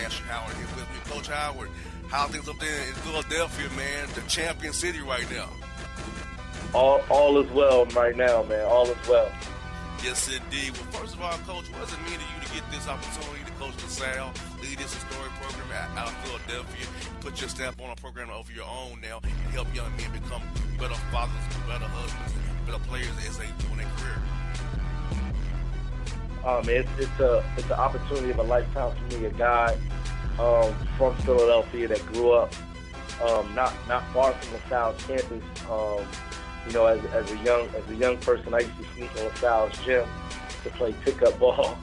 Ashley Howard here with me. Coach Howard, how things up there in Philadelphia, man? The champion city right now. All is well right now, man. All is well. Yes, indeed. Well, first of all, Coach, what does it mean to you to get this opportunity to coach Salle, lead this historic program out of Philadelphia, put your stamp on a program of your own now, and help young men become better fathers, better husbands, better players as they do in their career? Man, it's an opportunity of a lifetime for me. A guy from Philadelphia that grew up not far from LaSalle's campus. You know, as a young person, I used to sneak in LaSalle's gym to play pickup ball,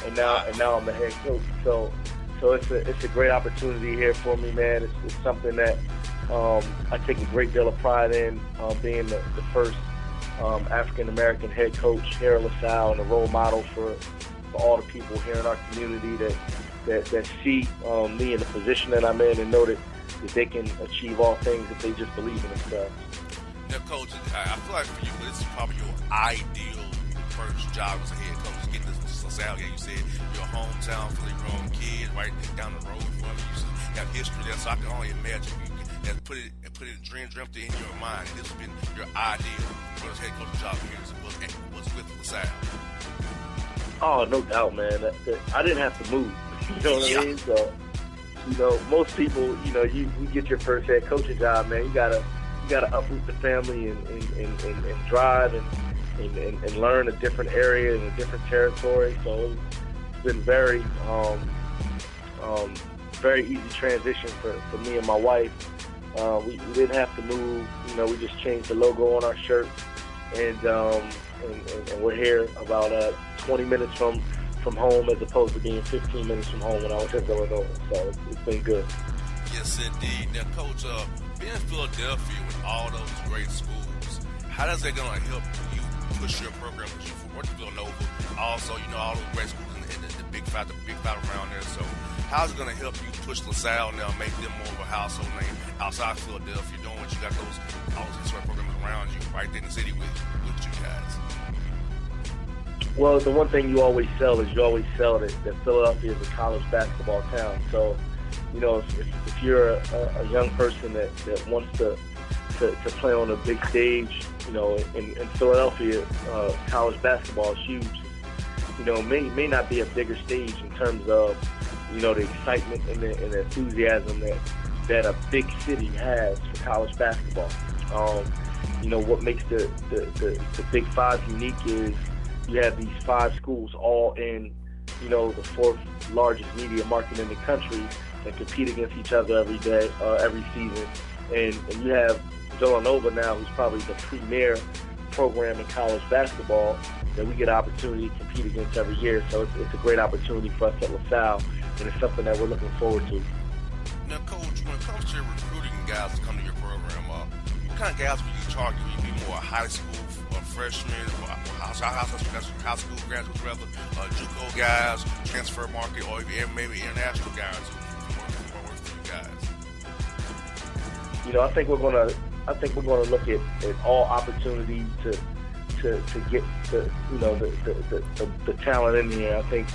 and now I'm the head coach. So it's a great opportunity here for me, man. It's something that I take a great deal of pride in, being the first African American head coach here at LaSalle and a role model for all the people here in our community that see me in the position that I'm in and know that they can achieve all things if they just believe in themselves. Now, Coach, I feel like for you, this is probably your ideal first job as a head coach. Get this LaSalle. Yeah, you said your hometown, Philly grown kid, right down the road from you. You have history there, so I can only imagine you can put it dreamt it in your mind. This has been your ideal first head coach job here was with LaSalle. Oh, no doubt, man. I didn't have to move. You know what I mean? So, you know, most people, you know, you get your first head coaching job, man. You gotta uproot the family and drive and learn a different area and a different territory. So it's been very easy transition for me and my wife. We didn't have to move. You know, we just changed the logo on our shirt, and we're here about 20 minutes from home as opposed to being 15 minutes from home when I was in Illinois. So it's been good. Yes, indeed. Now, Coach, being in Philadelphia with all those great schools, how does that going to help you push your program? Because you work in Villanova, also, you know, all those great schools in the Big Five around there. So how's it going to help you push LaSalle now, make them more of a household name outside Philadelphia, knowing what you got all those historic programs around you right there in the city with you guys? Well, the one thing you always sell that Philadelphia is a college basketball town. So, you know, if you're a young person that wants to play on a big stage, you know, in Philadelphia, college basketball is huge. You know, may not be a bigger stage in terms of, you know, the excitement and the enthusiasm that a big city has for college basketball. You know, what makes the Big Five unique is you have these 5 schools all in, you know, the 4th largest media market in the country that compete against each other every day, every season. And you have Villanova now, who's probably the premier program in college basketball that we get an opportunity to compete against every year. So it's a great opportunity for us at LaSalle, and it's something that we're looking forward to. Now, Coach, when it comes to recruiting guys to come to your program, what kind of guys would you target? Would you be more high school freshmen, or high school graduates, rather, JUCO guys, transfer market, or even maybe international guys who work for you guys? You know, I think we're gonna look at all opportunities to get the talent in here. I think,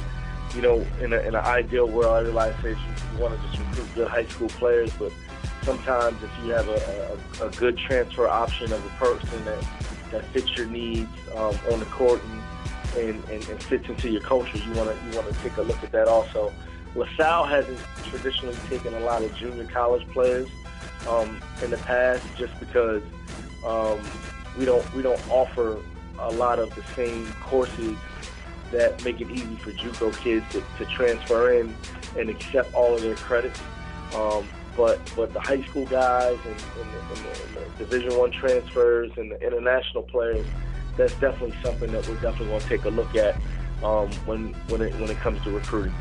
you know, in an ideal world, everybody says you want to just recruit good high school players, but sometimes if you have a good transfer option of a person that fits your needs on the court and fits into your culture, you want to take a look at that also. LaSalle hasn't traditionally taken a lot of junior college players in the past, just because we don't offer a lot of the same courses that make it easy for JUCO kids to transfer in and accept all of their credits. But the high school guys and the Division I transfers and the international players, that's definitely something that we're definitely going to take a look at when it comes to recruiting.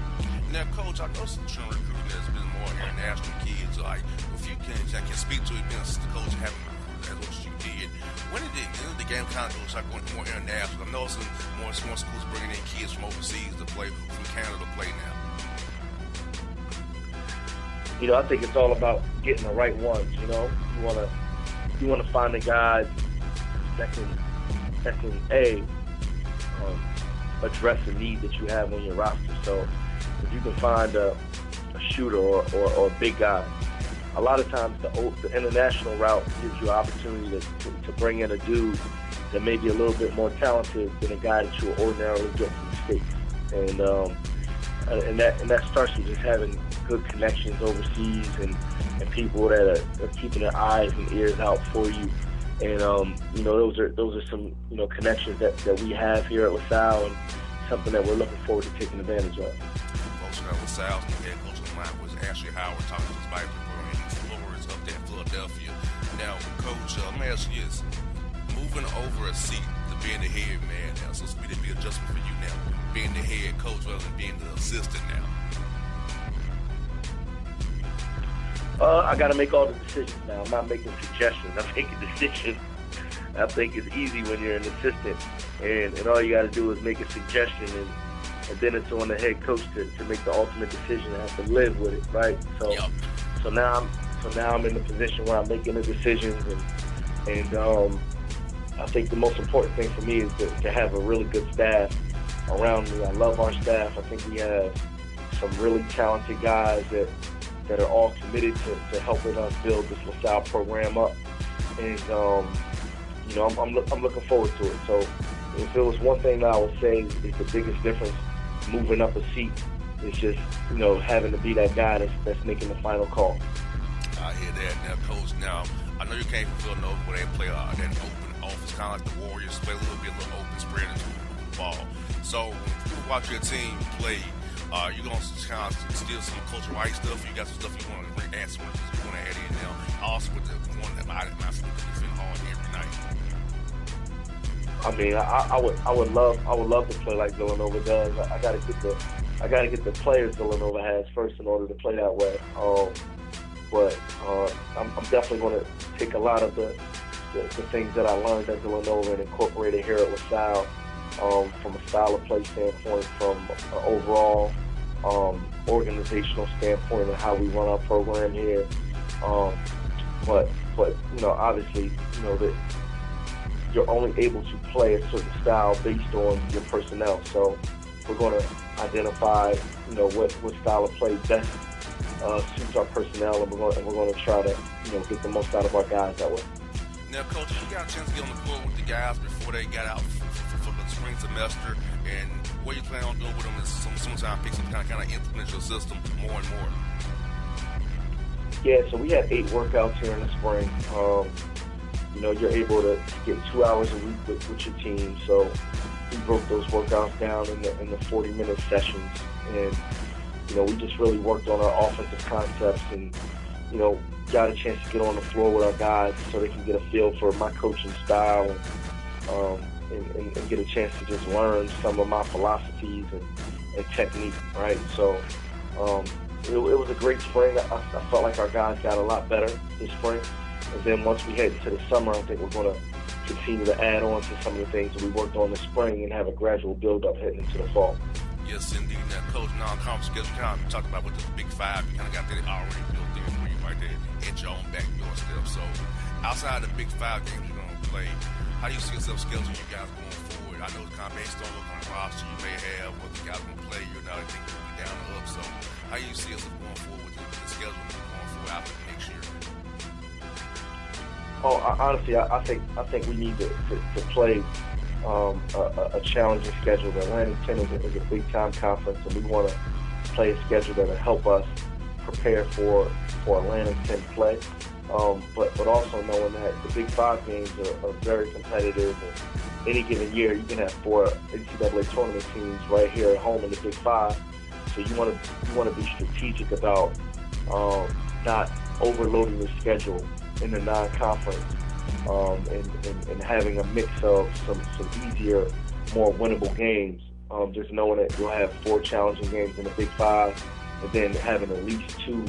Now, Coach, I know some recruiting has been more international kids. Like, a few kids I can speak to, being assistant coach, having recruited as what you did. When did the game kind of go like more international? I know some more schools bringing in kids from overseas to play, from Canada to play now. You know, I think it's all about getting the right ones. You know, you want to find the guys that can address the need that you have on your roster. So if you can find a shooter or a big guy. A lot of times the international route gives you an opportunity to bring in a dude that may be a little bit more talented than a guy that you would ordinarily get from the States. And that starts with just having good connections overseas and people that are keeping their eyes and ears out for you. And those are some connections that we have here at LaSalle, and something that we're looking forward to taking advantage of. Coach LaSalle's the head coach of mine was Ashley Howard, talking to his Bible in Flores up there in Philadelphia. Now, Coach, let me ask you this: moving over a seat to being the head man now, so it's going to be an adjustment for you now, being the head coach rather than being the assistant now. I got to make all the decisions now. I'm not making suggestions. I'm making decisions. I think it's easy when you're an assistant, and all you got to do is make a suggestion, and then it's on the head coach to make the ultimate decision and have to live with it, right? So, yep. so now I'm in the position where I'm making the decisions, and I think the most important thing for me is to have a really good staff around me. I love our staff. I think we have some really talented guys that are all committed to helping us build this LaSalle program up. And, I'm looking forward to it. So if there was one thing that I would say is the biggest difference moving up a seat, is just, having to be that guy that's making the final call. I hear that. Now, Coach, I know you came from Villanova where they play that open offense, kind of like the Warriors, play a little open spread and move the ball. So when you watch your team play, you're going to kind of steal some culture right stuff. You got some stuff you want to add some you want to add in now. Also with the one that I defend hard every night. I mean, I would love to play like Villanova does. I gotta get the players Villanova has first in order to play that way. But I'm definitely going to take a lot of the things that I learned at Villanova and incorporate it here at LaSalle. From a style of play standpoint, from an overall organizational standpoint and how we run our program here. But obviously, that you're only able to play a certain style based on your personnel. So we're going to identify, what style of play best suits our personnel, and we're going to try to, get the most out of our guys that way. Now, Coach, you got a chance to get on the court with the guys before they got out for the spring semester, and what you plan on doing with them is sometimes pick some kind of implement your system more and more. Yeah, so we had 8 workouts here in the spring. You're able to get 2 hours a week with your team. So we broke those workouts down in the 40-minute sessions, and we just really worked on our offensive concepts, and got a chance to get on the floor with our guys so they can get a feel for my coaching style, and get a chance to just learn some of my philosophies and technique, right? So it was a great spring. I felt like our guys got a lot better this spring. And then once we head into the summer, I think we're going to continue to add on to some of the things that we worked on this spring and have a gradual build-up heading into the fall. Yes, indeed. Now, Coach, non-conference schedule, kind of talked about with the Big Five. You kind of got that already built in for you right there at your own back doorstep. So outside the Big Five games you're going to play, how do you see yourself scheduling you guys going forward? I know it's kind of based on what kind of roster you may have, what the guys going to play. You're not thinking you'll be down or up. So how do you see yourself going forward with the schedule going forward after next year? Oh, honestly, I think we need to play a challenging schedule. The Atlantic 10 is a big-time conference, and we want to play a schedule that will help us prepare for Atlantic 10 play. But also knowing that the Big Five games are very competitive. And any given year, you can have 4 NCAA tournament teams right here at home in the Big Five. So you want to be strategic about not overloading your schedule in the non-conference, and having a mix of some easier, more winnable games. Just knowing that you'll have 4 challenging games in the Big Five, and then having at least 2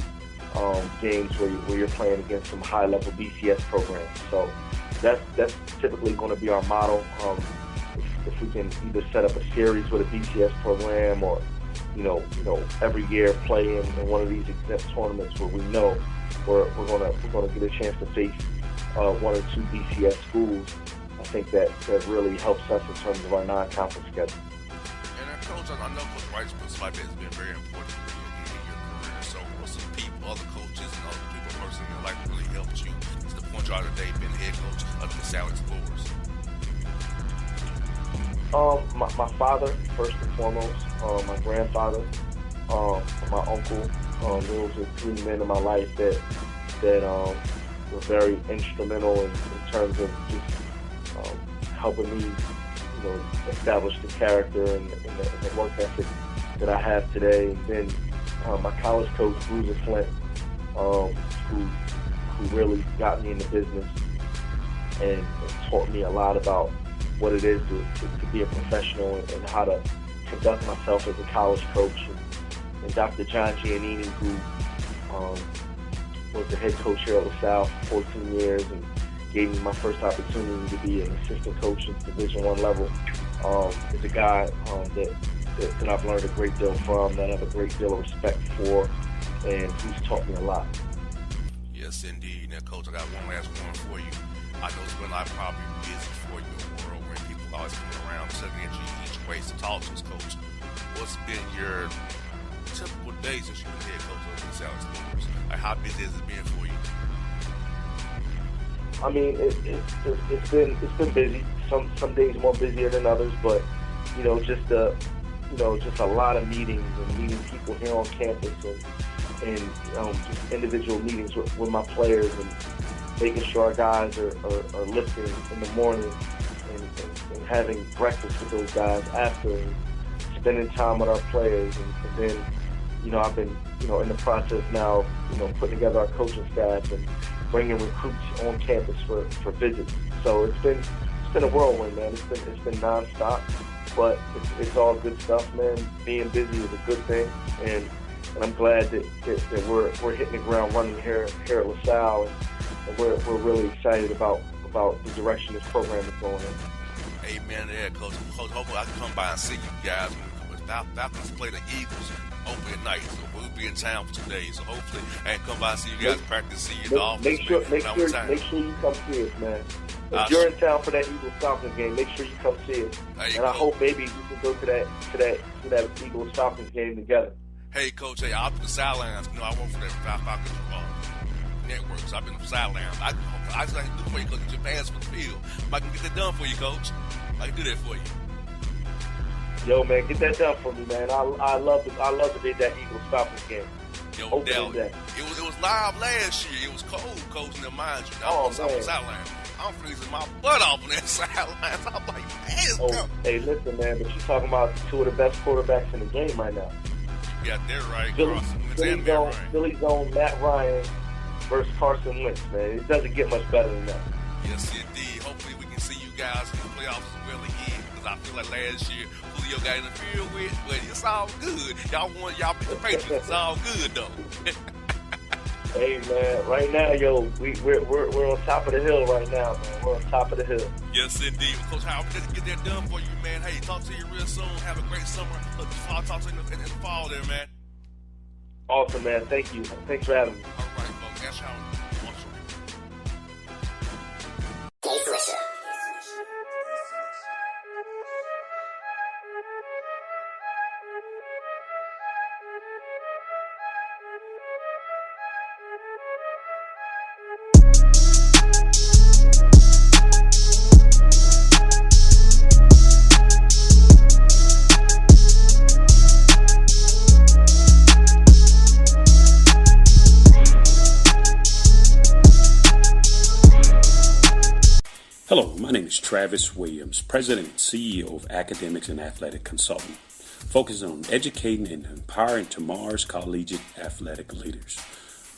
games where you're playing against some high-level BCS programs. So that's typically going to be our model. If we can either set up a series with a BCS program, or every year play in one of these exempt tournaments where we know we're going to get a chance to face 1 or 2 BCS schools, I think that really helps us in terms of our non-conference schedule. And Coach, I know Coach Wright's put has been very important in your career. So throughout the day being the head coach of the Salle Explorers? My father, first and foremost, my grandfather, my uncle. Those are three men in my life that were very instrumental in terms of just helping me, establish the character and the work ethic that I have today. And then my college coach, Bruiser Flint, who really got me in the business and taught me a lot about what it is to be a professional and how to conduct myself as a college coach. And Dr. John Giannini, who was the head coach here at LaSalle for 14 years and gave me my first opportunity to be an assistant coach at Division I level, is a guy that I've learned a great deal from, that I have a great deal of respect for, and who's taught me a lot. Yes, indeed. Now, Coach, I got one last one for you. I know it's been probably busy for you in the world where people always coming around, tugging at you each way to talk to us, Coach. What's been your typical days since you've been head coach of the Salle Explorers? Like, how busy has it been for you? I mean, it's been busy. Some days more busier than others, but just a lot of meetings and meeting people here on campus and just individual meetings with my players and making sure our guys are lifting in the morning and having breakfast with those guys after, and spending time with our players, and then I've been in the process now putting together our coaching staff and bringing recruits on campus for visits. So it's been a whirlwind, man. It's been nonstop, but it's all good stuff, man. Being busy is a good thing, and I'm glad that we're hitting the ground running here at LaSalle, and we're really excited about the direction this program is going in. Amen to that, Coach. Hopefully I can come by and see you guys when Falcons play the Eagles opening night. So we'll be in town for 2 days. So hopefully I can come by and see you guys practice, see you in the office. Make sure you come see us, man. If you're in town for that Eagles-Falcons game, make sure you come see us. And I hope maybe we can go to that Eagles-Falcons game together. Hey, Coach, I'll be the sidelines. I work for that Falcons network, so I've been the sidelines. I just like to do for you, Coach. Get your pass for the field. I can get that done for you, Coach. I can do that for you. Yo, man, get that done for me, man. I love to be at that Eagles-Falcons game. Yo, Dell, it was live last year. It was cold, Coach, and mind you. I was on the sideline. I'm freezing my butt off on that sideline. I'm like, man, hey, listen, man, but you're talking about two of the best quarterbacks in the game right now. Yeah, they're right. Philly's own Matt Ryan versus Carson Wentz, man. It doesn't get much better than that. Yes, indeed. Hopefully we can see you guys in the playoffs as well again, because I feel like last year Julio got in the field with, but it's all good. Y'all beat the Patriots. It's all good, though. Hey, man, right now, we're on top of the hill right now, man. We're on top of the hill. Yes, indeed. Coach Howard, let's get that done for you, man. Hey, talk to you real soon. Have a great summer. I'll talk to you in the fall there, man. Awesome, man. Thank you. Thanks for having me. All right, folks. That's how Hello, my name is Travis Williams, President and CEO of Academics and Athletic Consulting, focusing on educating and empowering tomorrow's collegiate athletic leaders.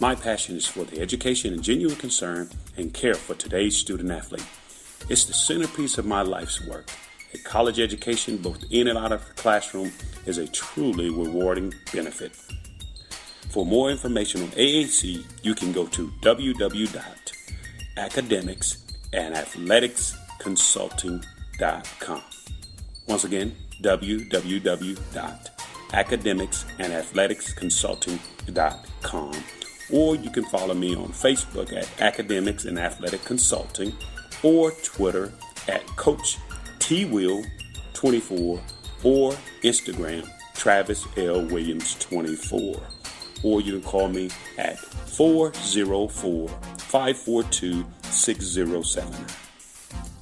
My passion is for the education and genuine concern and care for today's student athlete. It's the centerpiece of my life's work. A college education, both in and out of the classroom, is a truly rewarding benefit. For more information on AAC, you can go to www.academicsandathleticsconsulting.com. Once again, www.academicsandathleticsconsulting.com. Or you can follow me on Facebook at Academics and Athletic Consulting, or Twitter at Coach TWill24, or Instagram Travis L. Williams 24. Or you can call me at 404-542 6079.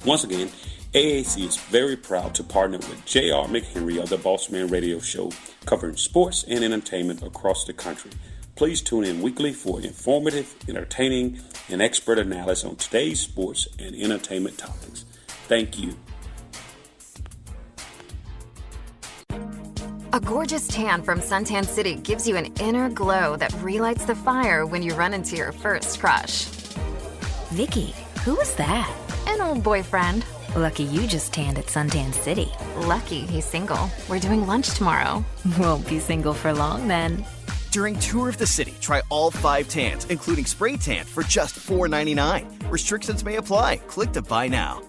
Once again, AAC is very proud to partner with J.R. McHenry of the Bossman Radio Show, covering sports and entertainment across the country. Please tune in weekly for informative, entertaining, and expert analysis on today's sports and entertainment topics. Thank you. A gorgeous tan from Suntan City gives you an inner glow that relights the fire when you run into your first crush. Vicky, who was that? An old boyfriend. Lucky you just tanned at Suntan City. Lucky he's single. We're doing lunch tomorrow. Won't be single for long then. During Tour of the City, try all 5 tans, including spray tan, for just $4.99. Restrictions may apply. Click to buy now.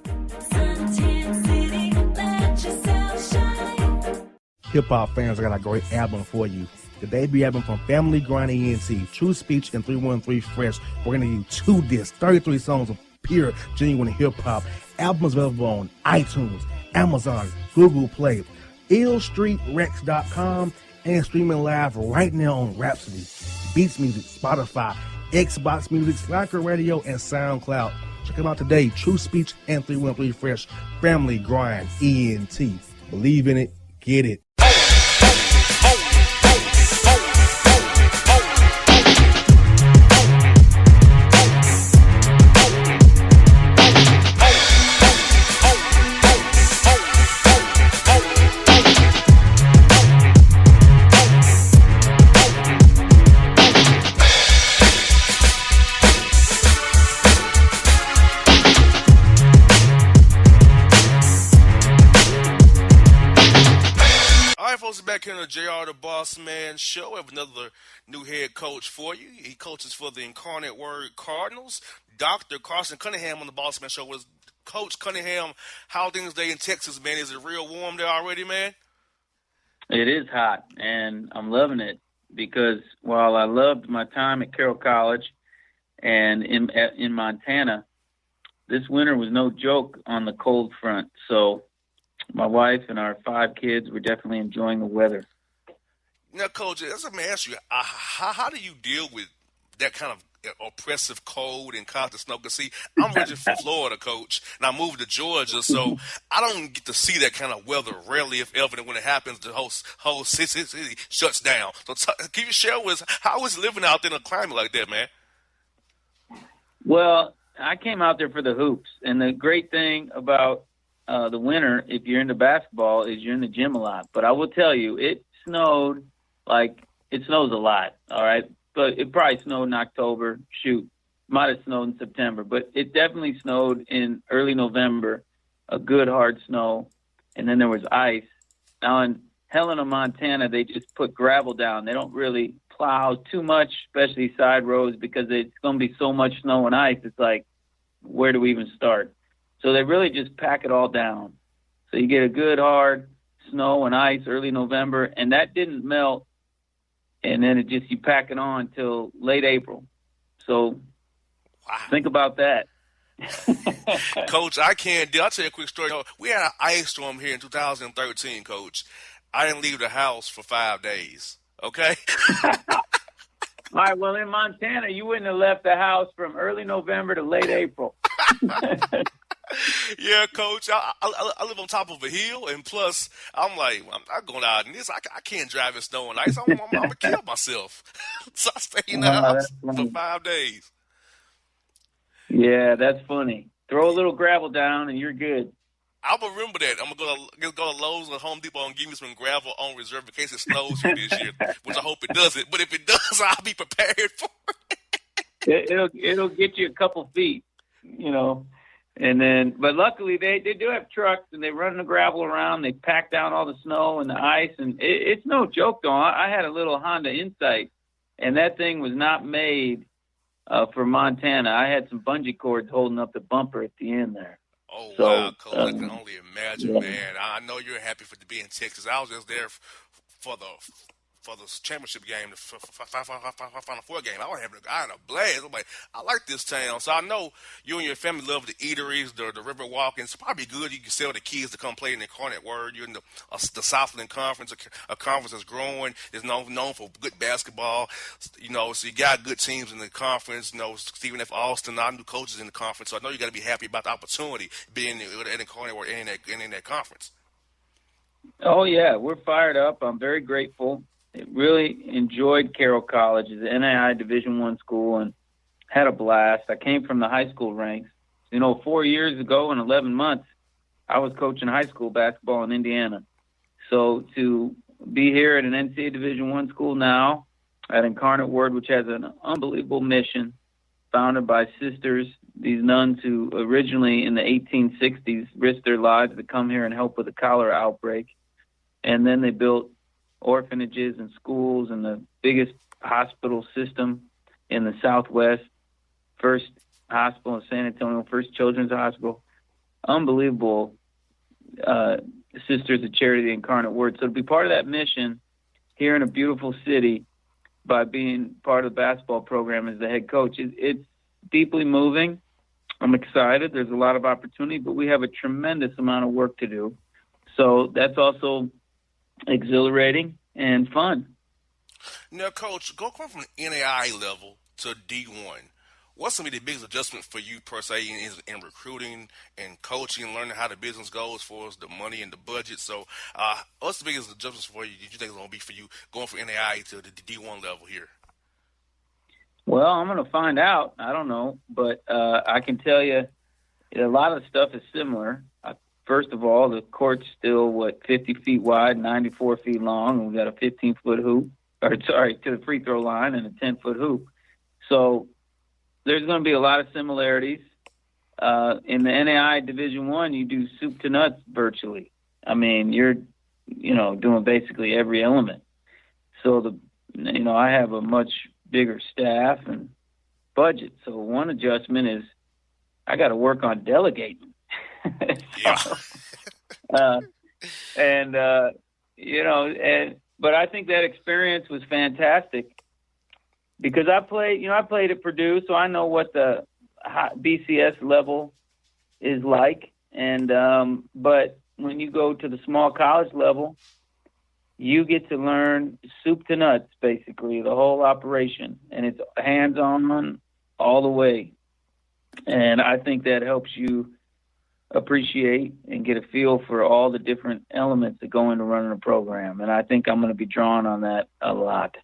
Hip-hop fans, I got a great album for you. The debut album from Family Grind ENT, True Speech and 313 Fresh. We're going to give you 2 discs, 33 songs of pure, genuine hip-hop. Album is available on iTunes, Amazon, Google Play, illstreetrex.com, and streaming live right now on Rhapsody, Beats Music, Spotify, Xbox Music, Slacker Radio, and SoundCloud. Check them out today. True Speech and 313 Fresh. Family Grind ENT. Believe in it. Get it. Back here on the JR the Bossman show, we have another new head coach for you. He coaches for the Incarnate Cardinals. Dr. Carson Cunningham on the Bossman show. Was Coach Cunningham, how things there in Texas, man? Is it real warm there already, man? It is hot, and I'm loving it because while I loved my time at Carroll College and in Montana, this winter was no joke on the cold front. So my wife and our 5 kids were definitely enjoying the weather. Now, Coach, let me ask you, how do you deal with that kind of oppressive cold and constant snow? Because, see, I'm originally from Florida, Coach, and I moved to Georgia, so I don't get to see that kind of weather rarely, if ever. And when it happens, the whole city shuts down. So can you share with us, how is living out there in a climate like that, man? Well, I came out there for the hoops, and the great thing about the winter, if you're into basketball, is you're in the gym a lot. But I will tell you, it snowed it snows a lot, all right? But it probably snowed in October. Shoot, might have snowed in September. But it definitely snowed in early November, a good hard snow, and then there was ice. Now in Helena, Montana, they just put gravel down. They don't really plow too much, especially side roads, because it's going to be so much snow and ice. It's like, where do we even start? So they really just pack it all down. So you get a good hard snow and ice early November, and that didn't melt. And then you pack it on till late April. So Think about that. Coach, I'll tell you a quick story. We had an ice storm here in 2013, Coach. I didn't leave the house for 5 days. Okay? All right, well, in Montana, you wouldn't have left the house from early November to late April. Yeah, Coach, I live on top of a hill, and plus, I'm like, I'm not going out in this. I can't drive in snow and ice. I'm going to kill myself. So I stayed in the house for 5 days. Yeah, that's funny. Throw a little gravel down, and you're good. I'll remember that. I'm going to go to Lowe's or Home Depot and give me some gravel on reserve in case it snows here this year, which I hope it doesn't. But if it does, I'll be prepared for it. It'll get you a couple feet, you know. And then, but luckily they do have trucks, and they run the gravel around. They pack down all the snow and the ice, and it's no joke though. I had a little Honda Insight, and that thing was not made for Montana. I had some bungee cords holding up the bumper at the end there. Oh, so, wow, Cole, I can only imagine, man. I know you're happy to be in Texas. I was just there for the for the championship game, the Final Four game. I had a blast. I'm like, I like this town. So I know you and your family love the eateries, the river walking. It's probably good. You can sell the kids to come play in the Incarnate Word. You're in the Southland Conference, a conference that's growing. It's known for good basketball. You know, so you got good teams in the conference. You know, Stephen F. Austin, our new coaches in the conference. So I know you got to be happy about the opportunity being at Incarnate Word and in that conference. Oh, yeah, we're fired up. I'm very grateful. Really enjoyed Carroll College. It's an NAIA Division I school and had a blast. I came from the high school ranks. 4 years ago in 11 months, I was coaching high school basketball in Indiana. So to be here at an NCAA Division I school now at Incarnate Word, which has an unbelievable mission, founded by sisters, these nuns who originally in the 1860s risked their lives to come here and help with the cholera outbreak. And then they built orphanages and schools and the biggest hospital system in the Southwest, First Hospital in San Antonio, First Children's Hospital. Unbelievable Sisters of Charity, the Incarnate Word. So to be part of that mission here in a beautiful city by being part of the basketball program as the head coach, it's deeply moving. I'm excited. There's a lot of opportunity, but we have a tremendous amount of work to do. So that's also exhilarating and fun. Now, Coach, going from the NAIA level to D1, what's going to be the biggest adjustment for you, per se, in recruiting and coaching and learning how the business goes for us, the money and the budget? So what's the biggest adjustments for you do you think it's going to be for you going from NAIA to the D1 level here? Well, I'm going to find out. I don't know. But I can tell you a lot of the stuff is similar. First of all, the court's still, 50 feet wide, 94 feet long, and we got a 15-foot hoop, to the free throw line and a 10-foot hoop. So there's going to be a lot of similarities. In the NAIA Division I, you do soup to nuts virtually. I mean, you're, doing basically every element. So, I have a much bigger staff and budget. So one adjustment is I got to work on delegating. But I think that experience was fantastic because I played at Purdue, so I know what the BCS level is like. And but when you go to the small college level, you get to learn soup to nuts, basically the whole operation, and it's hands-on all the way. And I think that helps you appreciate and get a feel for all the different elements that go into running a program. And I think I'm going to be drawing on that a lot.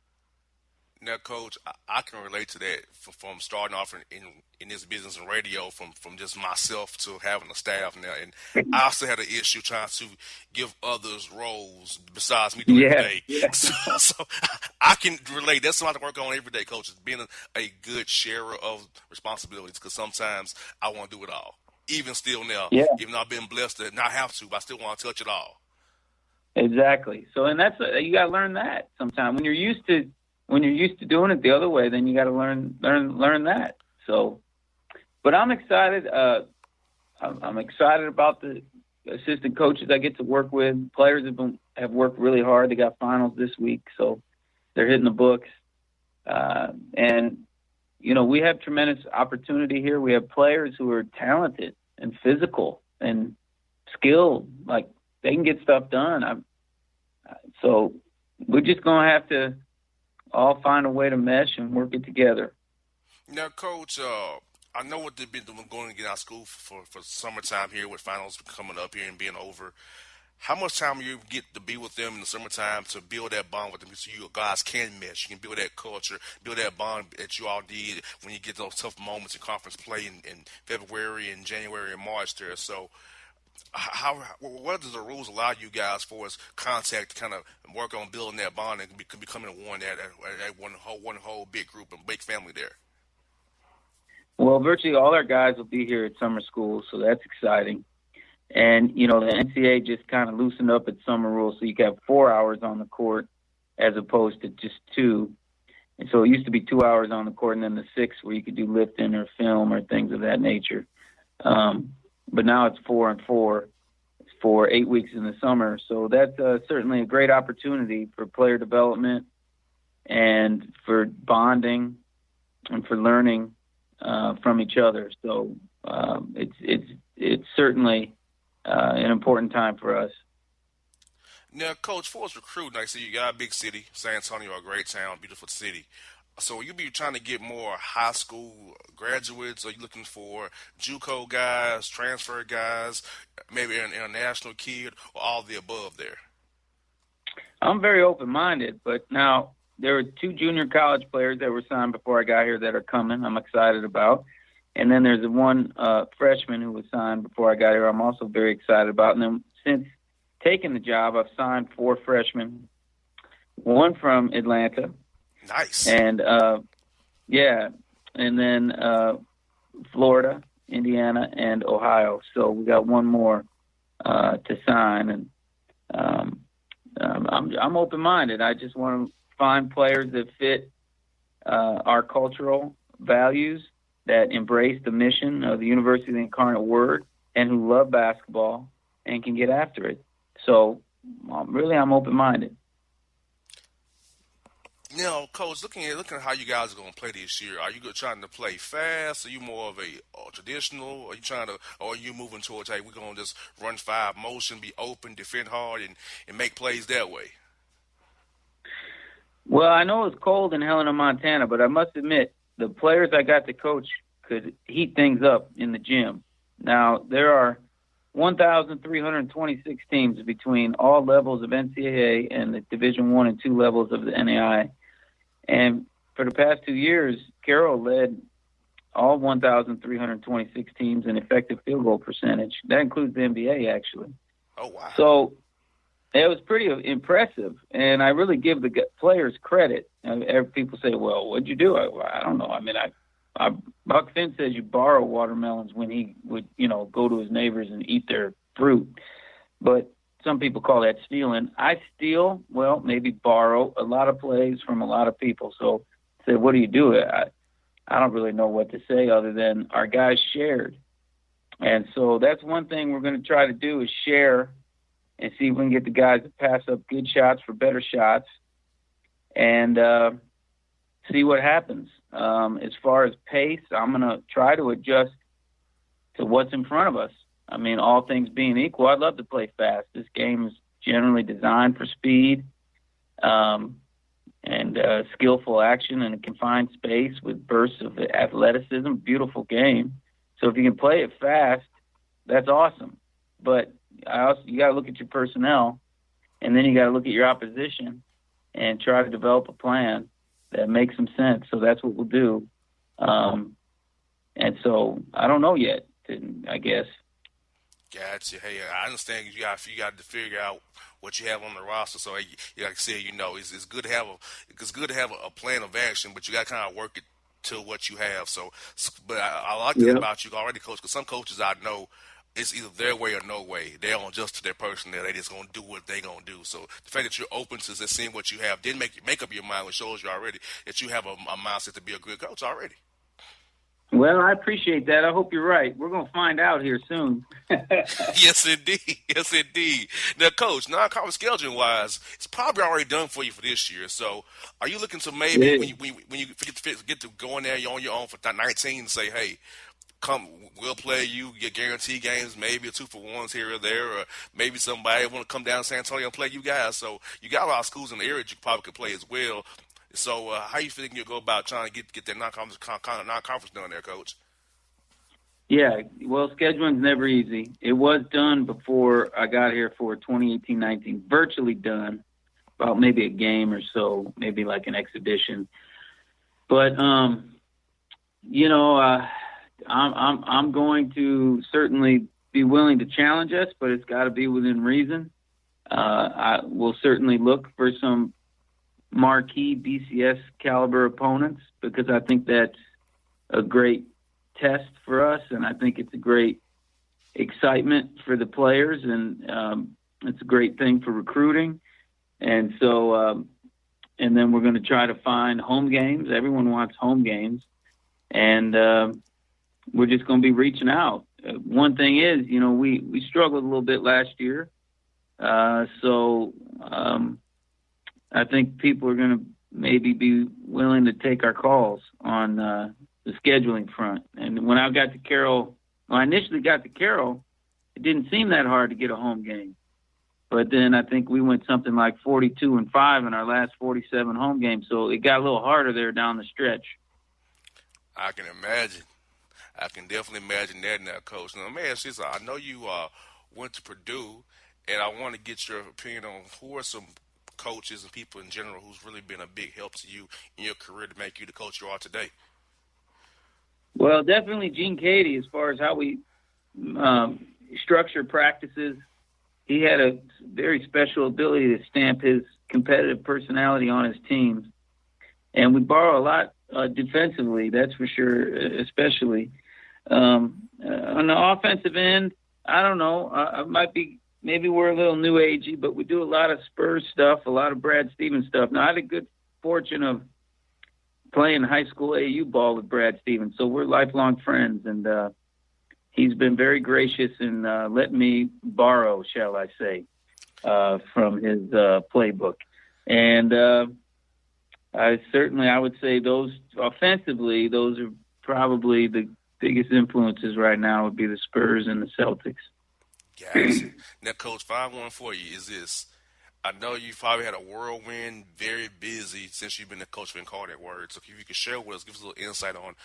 Now, Coach, I can relate to that from starting off in this business and radio from just myself to having a staff now. And I also had an issue trying to give others roles besides me doing every day. Yeah. So I can relate. That's something I work on every day, Coach, is being a good sharer of responsibilities, because sometimes I want to do it all. Even still now, even though I've been blessed to not have to, but I still want to touch it all. Exactly. So, and that's you got to learn that sometime. When you're used to doing it the other way, then you got to learn that. So, but I'm excited. I'm excited about the assistant coaches I get to work with. Players have worked really hard. They got finals this week, so they're hitting the books. And we have tremendous opportunity here. We have players who are talented and physical and skilled. Like, they can get stuff done. So we're just going to have to all find a way to mesh and work it together. Now, Coach, I know what they've been doing going to get out of school for summertime here with finals coming up here and being over. How much time you get to be with them in the summertime to build that bond with them so you guys can mesh? You can build that culture, build that bond that you all did when you get those tough moments in conference play in February and January and March there. So what does the rules allow you guys for as contact to kind of work on building that bond and becoming one whole big group and big family there? Well, virtually all our guys will be here at summer school, so that's exciting. And, the NCAA just kind of loosened up its summer rules, so you can have 4 hours on the court as opposed to just 2. And so it used to be 2 hours on the court and then the 6 where you could do lifting or film or things of that nature. But now it's 4 and 4. for 8 weeks in the summer. So that's certainly a great opportunity for player development and for bonding and for learning from each other. So it's certainly an important time for us. Now, Coach, for us recruiting, like I said, you got a big city, San Antonio, a great town, beautiful city. So you be trying to get more high school graduates? Are you looking for JUCO guys, transfer guys, maybe an international kid, or all of the above there? I'm very open-minded, but now there were 2 junior college players that were signed before I got here that are coming I'm excited about. And then there's one freshman who was signed before I got here I'm also very excited about. And then since taking the job, I've signed 4 freshmen, 1 from Atlanta. Nice. And, and then Florida, Indiana, and Ohio. So we got 1 more to sign. And I'm open-minded. I just want to find players that fit our cultural values, that embrace the mission of the University of the Incarnate Word, and who love basketball and can get after it. So really, I'm open-minded. Now, Coach, looking at how you guys are going to play this year, are you trying to play fast? Are you more of a traditional? Are you or are you moving towards, hey, we're going to just run 5 motion, be open, defend hard, and make plays that way? Well, I know it's cold in Helena, Montana, but I must admit the players I got to coach could heat things up in the gym. Now, there are 1,326 teams between all levels of NCAA and the Division I and II levels of the NAI. And for the past 2 years, Carroll led all 1,326 teams in effective field goal percentage. That includes the NBA, actually. Oh, wow. So it was pretty impressive, and I really give the players credit. People say, well, what'd you do? I don't know. I mean, Buck Finn says you borrow watermelons when he would, go to his neighbors and eat their fruit. But some people call that stealing. I steal, maybe borrow a lot of plays from a lot of people. So I said, what do you do? I don't really know what to say other than our guys shared. And so that's one thing we're going to try to do is share and see if we can get the guys to pass up good shots for better shots and see what happens. As far as pace, I'm going to try to adjust to what's in front of us. I mean, all things being equal, I'd love to play fast. This game is generally designed for speed and skillful action in a confined space with bursts of athleticism. Beautiful game. So if you can play it fast, that's awesome. But you got to look at your personnel, and then you got to look at your opposition and try to develop a plan that makes some sense. So that's what we'll do. And so I don't know yet, I guess. Gotcha. Hey, I understand you got to figure out what you have on the roster. So, like I said, it's good to have a plan of action, but you got to kind of work it to what you have. So, but I like that about you already, Coach, because some coaches I know, it's either their way or no way. They don't adjust to their personnel. They just going to do what they going to do. So the fact that you're open to seeing what you have didn't make up your mind, which shows you already that you have a mindset to be a good coach already. Well, I appreciate that. I hope you're right. We're going to find out here soon. Yes, indeed. Yes, indeed. Now, Coach, non-conference scheduling-wise, it's probably already done for you for this year. So are you looking to maybe when you get to go in there on your own for 19 say, hey, come, we'll play you, get guaranteed games, maybe a 2-for-1s here or there, or maybe somebody want to come down to San Antonio and play you guys. So you got a lot of schools in the area that you probably could play as well. So how you think you'll go about trying to get that non-conference done there, Coach? Yeah, well, scheduling's never easy. It was done before I got here for 2018-19, virtually done, about maybe a game or so, maybe like an exhibition. But, I'm going to certainly be willing to challenge us, but it's got to be within reason. I will certainly look for some marquee BCS caliber opponents because I think that's a great test for us, and I think it's a great excitement for the players, and it's a great thing for recruiting. And so, and then we're going to try to find home games. Everyone wants home games, and we're just going to be reaching out one thing is, we struggled a little bit last year. So I think people are going to maybe be willing to take our calls on the scheduling front. And when I initially got to Carroll, it didn't seem that hard to get a home game. But then I think we went something like 42-5 in our last 47 home games. So it got a little harder there down the stretch. I can imagine. I can definitely imagine that now, Coach. Now, man, I know you went to Purdue, and I want to get your opinion on who are some coaches and people in general who's really been a big help to you in your career to make you the coach you are today. Well, definitely Gene Cady, as far as how we structure practices. He had a very special ability to stamp his competitive personality on his teams. And we borrow a lot defensively, that's for sure, especially. On the offensive end, I don't know. Maybe we're a little new agey, but we do a lot of Spurs stuff, a lot of Brad Stevens stuff. Now, I had a good fortune of playing high school AU ball with Brad Stevens, so we're lifelong friends, and he's been very gracious in letting me borrow, shall I say, from his playbook. And I would say those offensively, those are probably the biggest influences right now would be the Spurs and the Celtics. Guys, now, Coach, 5-1 for you is this. I know you probably had a whirlwind, very busy since you've been the coach of Incarnate Word. So if you could share with us, give us a little insight on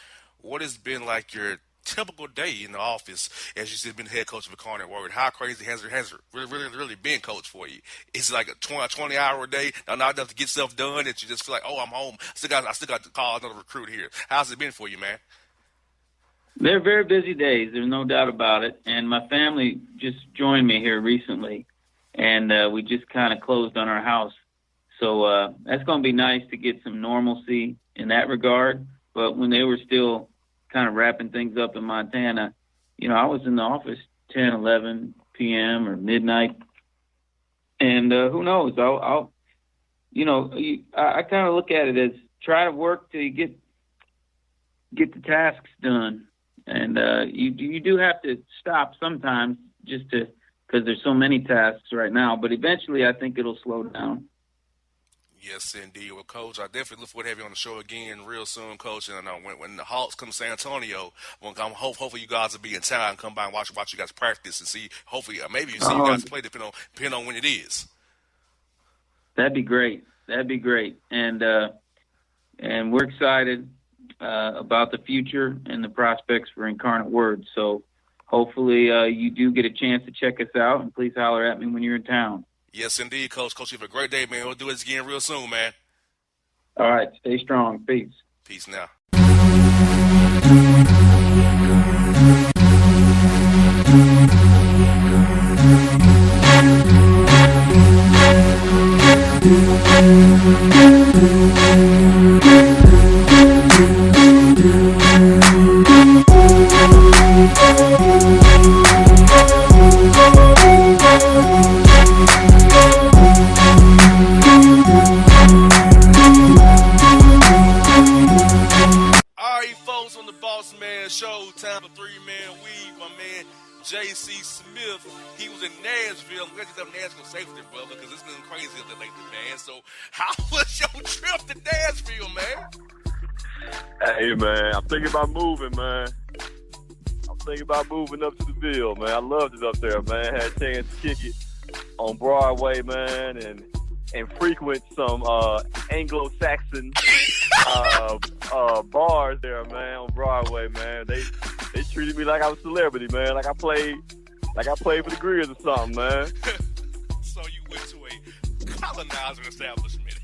what has been like your typical day in the office as you said, been head coach of Incarnate Word. How crazy has it really been, Coach, for you? Is it like a 20-hour day, not enough to get stuff done that you just feel like, oh, I'm home. I still got to call another recruit here. How's it been for you, man? They're very busy days. There's no doubt about it. And my family just joined me here recently, and we just kind of closed on our house. So that's going to be nice to get some normalcy in that regard. But when they were still kind of wrapping things up in Montana, I was in the office 10, 11 p.m. or midnight. And who knows? I kind of look at it as try to work till you get the tasks done. And you do have to stop sometimes just because there's so many tasks right now. But eventually I think it'll slow down. Yes, indeed. Well, Coach, I definitely look forward to having you on the show again real soon, Coach. And when the Hawks come to San Antonio, hopefully you guys will be in town and come by and watch you guys practice and see. Hopefully, maybe you see you guys play depending on when it is. That'd be great. And we're excited about the future and the prospects for Incarnate Word. So hopefully you do get a chance to check us out, and please holler at me when you're in town. Yes, indeed, Coach. Coach, you have a great day, man. We'll do this again real soon, man. All right. Stay strong. Peace. Peace now. Bossman show, time for 3-Man Weave. My man J.C. Smith, he was in Nashville. We're just up Nashville safety, brother, because it's been crazy up there lately, man. So, how was your trip to Nashville, man? Hey, man, I'm thinking about moving, man. I'm thinking about moving up to the Ville, man. I loved it up there, man. Had a chance to kick it on Broadway, man, and frequent some Anglo-Saxon bars there, man, on Broadway, man. They treated me like I was a celebrity, man. Like I played for the Grizz or something, man. So you went to a colonizer establishment.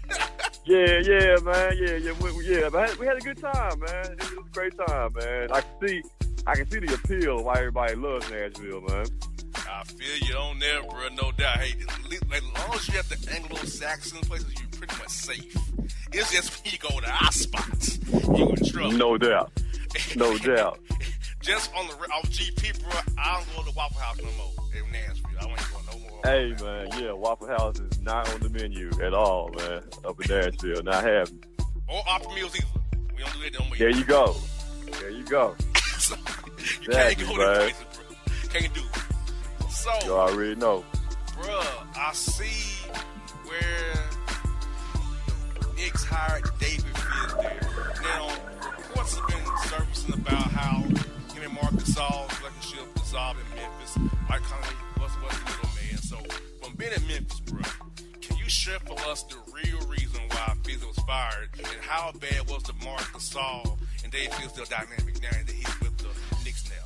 Yeah, man. Yeah, man. We had a good time, man. It was a great time, man. I can see the appeal of why everybody loves Nashville, man. I feel you on there, bro, no doubt. Hey, as long as you have the Anglo-Saxon places, you're pretty much safe. It's just when you go to our spots, you in trouble. No doubt. Just on off GP, bro, I don't go to Waffle House no more in Nashville. I ain't going no more. Hey, man, yeah, Waffle House is not on the menu at all, man, up in Nashville. Not having. Or Opera Meals either. We don't do that no more. There you go. So, you can't go to places, bro. can't do it. So you already know. Bruh, I see where the Knicks hired David Fizdale. Now, reports have been surfacing about how him and Marc Gasol's relationship dissolved in Memphis. Mike Cunningham was the middleman. So, from being in Memphis, bruh, can you share for us the real reason why Fizdale was fired, and how bad was the Marc Gasol and David Fizdale dynamic now that he's with the Knicks now?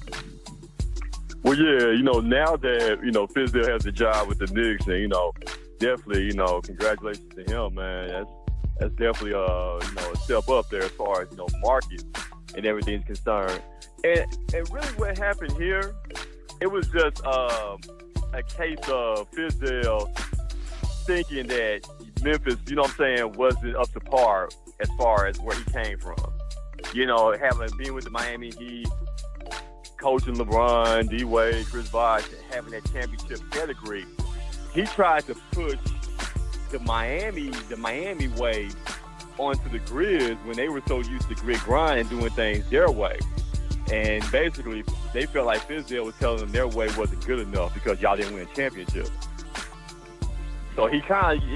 Well, yeah, now that, Fizdale has a job with the Knicks, and, definitely, congratulations to him, man. That's definitely, a step up there as far as, market and everything's concerned. And really what happened here, it was just a case of Fizdale thinking that Memphis, wasn't up to par as far as where he came from. Having been with the Miami Heat, coaching LeBron, D-Wade, Chris Bosh, having that championship pedigree, he tried to push the Miami way onto the Grizz when they were so used to grit grind and doing things their way. And basically, they felt like Fizdale was telling them their way wasn't good enough because y'all didn't win a championship. So he kind of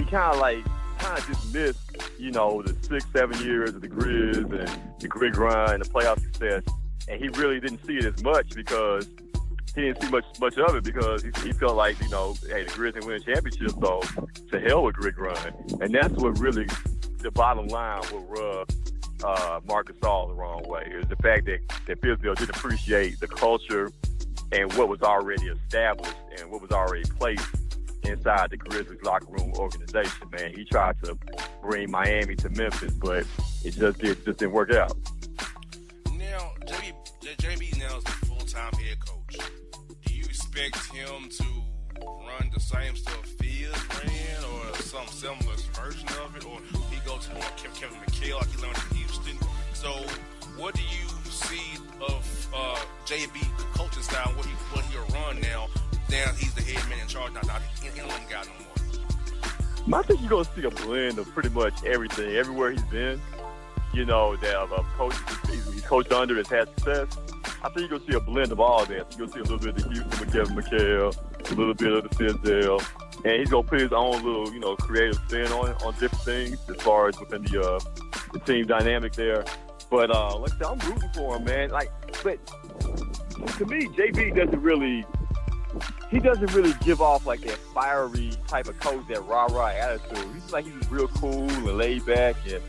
dismissed, the 6-7 years of the Grizz and the grit grind and the playoff success. And he really didn't see it as much because he didn't see much of it because he felt like, hey, the Grizz didn't win a championship, so to hell with grit grind. And that's what really, the bottom line, will rub Marc Gasol the wrong way, is the fact that Fizdale didn't appreciate the culture and what was already established and what was already placed inside the Grizzlies locker room organization, man. He tried to bring Miami to Memphis, but it just didn't work out. Now, JB now is the full-time head coach. Do you expect him to run the same stuff Fizz ran, or some similar version of it, or he go to Kevin McHale like he learned in Houston? So, what do you see of JB coaching style? What he'll run now? Now he's the head man in charge. Not he don't got no more. I think you're gonna see a blend of pretty much everything, everywhere he's been. That coaches he's coached under has had success. I think you're going to see a blend of all that. You're going to see a little bit of the Houston with Kevin McHale, a little bit of the Fizdale, and he's going to put his own little, creative spin on different things as far as within the team dynamic there. But like I said, I'm rooting for him, man. But to me, JB doesn't really give off like that fiery type of coach, that rah-rah attitude. He's like he's real cool and laid back, and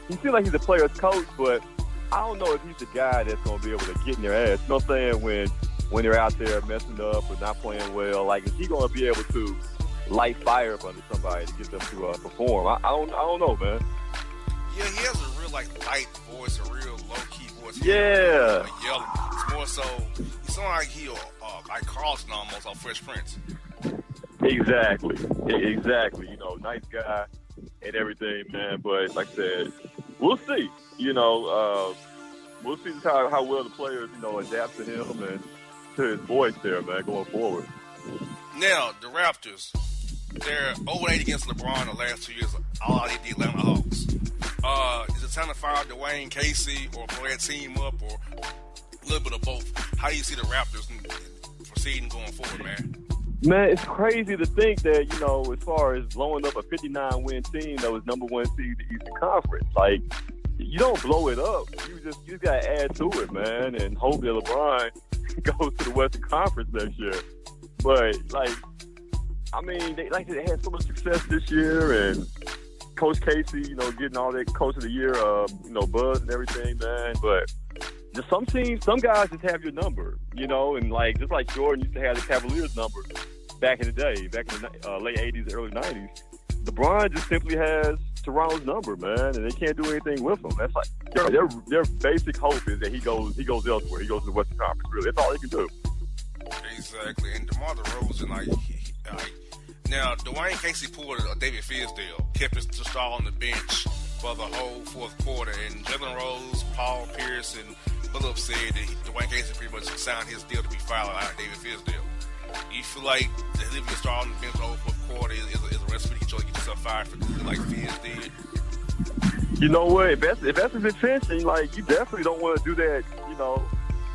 he seems like he's a player's coach, but I don't know if he's the guy that's going to be able to get in their ass. You know what I'm saying? When they're out there messing up or not playing well, like, is he going to be able to light fire up under somebody to get them to perform? I don't know, man. Yeah, he has a real light voice, a real low key voice. Yeah. Yelling. It's more so. He sounds like he like Carson almost on Fresh Prince. Exactly. Nice guy and everything, man. But like I said, we'll see. We'll see how well the players, adapt to him and to his voice there, man, going forward. Now, the Raptors, they're 0-8 against LeBron the last 2 years, all out of the Atlanta Hawks. Is it time to fire Dwayne Casey or blow that team up, or a little bit of both? How do you see the Raptors proceeding going forward, man? Man, it's crazy to think that, as far as blowing up a 59-win team that was number one seed in the Eastern Conference, like, you don't blow it up. You just got to add to it, man, and hope that LeBron goes to the Western Conference next year. But, they had so much success this year, and Coach Casey, getting all that Coach of the Year, buzz and everything, man. But just some teams, some guys just have your number, and just like Jordan used to have the Cavaliers number back in the day, back in the late 80s, early 90s. LeBron just simply has Toronto's number, man, and they can't do anything with him. That's like their basic hope is that he goes elsewhere. He goes to the Western Conference. Really, that's all he can do. Exactly. And DeMar DeRozan, now Dwayne Casey pulled a David Fizdale, kept his star on the bench for the whole fourth quarter, and Jalen Rose, Paul Pierce, and Billups said that Dwayne Casey pretty much signed his deal to be filed out of David Fizdale. You feel like leaving your star on the bench the whole fourth quarter is a recipe to get yourself fired for like Fizz did? You know what? If that's his intention, you definitely don't want to do that,